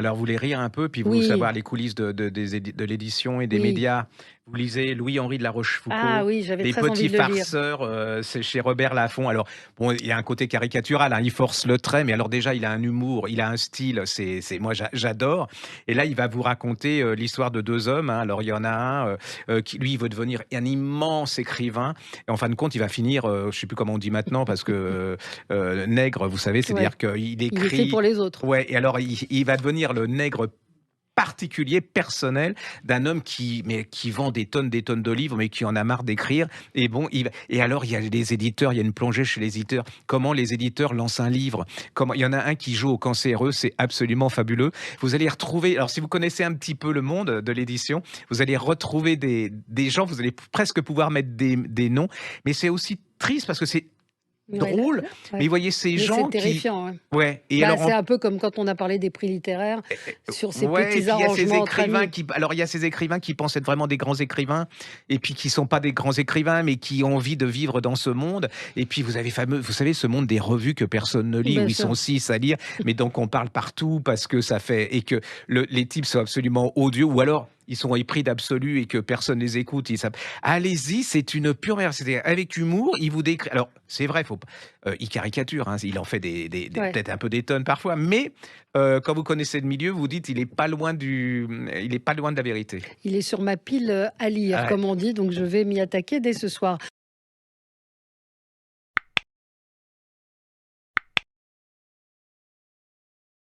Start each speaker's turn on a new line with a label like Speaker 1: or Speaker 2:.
Speaker 1: Alors, vous voulez rire un peu, puis vous
Speaker 2: Oui.
Speaker 1: savoir les coulisses de l'édition et des
Speaker 2: Oui.
Speaker 1: médias. Vous lisez Louis-Henri de La
Speaker 2: Ah
Speaker 1: Rochefoucauld,
Speaker 2: oui, j'avais
Speaker 1: Les
Speaker 2: très envie
Speaker 1: Petits
Speaker 2: de le lire.
Speaker 1: Farceurs, c'est chez Robert Laffont. Alors, bon, il y a un côté caricatural, hein, il force le trait, mais alors déjà, il a un humour, il a un style, moi j'adore. Et là, il va vous raconter l'histoire de 2 hommes, hein. Alors, il y en a un qui, lui, il veut devenir un immense écrivain. Et en fin de compte, il va finir, je sais plus comment on dit maintenant, parce que nègre, vous savez,
Speaker 2: Ouais,
Speaker 1: c'est-à-dire qu'il
Speaker 2: il écrit
Speaker 1: écrit.
Speaker 2: pour les autres.
Speaker 1: Ouais, et alors il va devenir le nègre particulier, personnel, d'un homme qui vend des tonnes de livres, mais qui en a marre d'écrire. Et bon, et alors il y a des éditeurs, il y a une plongée chez les éditeurs. Comment les éditeurs lancent un livre? Comment il y en a un qui joue au cancéreux, c'est absolument fabuleux. Vous allez retrouver, alors si vous connaissez un petit peu le monde de l'édition, vous allez retrouver des gens, vous allez presque pouvoir mettre des noms, mais c'est aussi triste parce que c'est
Speaker 2: Ouais, là
Speaker 1: drôle,
Speaker 2: là
Speaker 1: mais
Speaker 2: ouais.
Speaker 1: vous voyez ces
Speaker 2: Mais c'est
Speaker 1: gens qui,
Speaker 2: terrifiant, ouais.
Speaker 1: ouais, et
Speaker 2: Bah,
Speaker 1: alors
Speaker 2: c'est
Speaker 1: en
Speaker 2: un peu comme quand on a parlé des prix littéraires sur ces
Speaker 1: ouais, et
Speaker 2: petits
Speaker 1: puis il y a ces
Speaker 2: arrangements entre
Speaker 1: écrivains
Speaker 2: amis.
Speaker 1: qui, alors il y a ces écrivains qui pensent être vraiment des grands écrivains et puis qui sont pas des grands écrivains, mais qui ont envie de vivre dans ce monde. Et puis vous savez, ce monde des revues que personne ne lit, où
Speaker 2: Bien
Speaker 1: ils sont
Speaker 2: sûr.
Speaker 1: 6 à lire, mais donc on parle partout parce que ça fait, et que les types sont absolument odieux, ou alors ils sont épris d'absolu et que personne les écoute. Allez-y, c'est une pure merde. C'est avec humour, il vous décrit. Alors c'est vrai, il caricature, hein, il en fait
Speaker 2: Ouais.
Speaker 1: peut-être un peu des tonnes parfois, mais quand vous connaissez le milieu, vous dites il est pas loin de la vérité.
Speaker 2: Il est sur ma pile, à lire,
Speaker 1: Ouais.
Speaker 2: comme on dit, donc je vais m'y attaquer dès ce soir.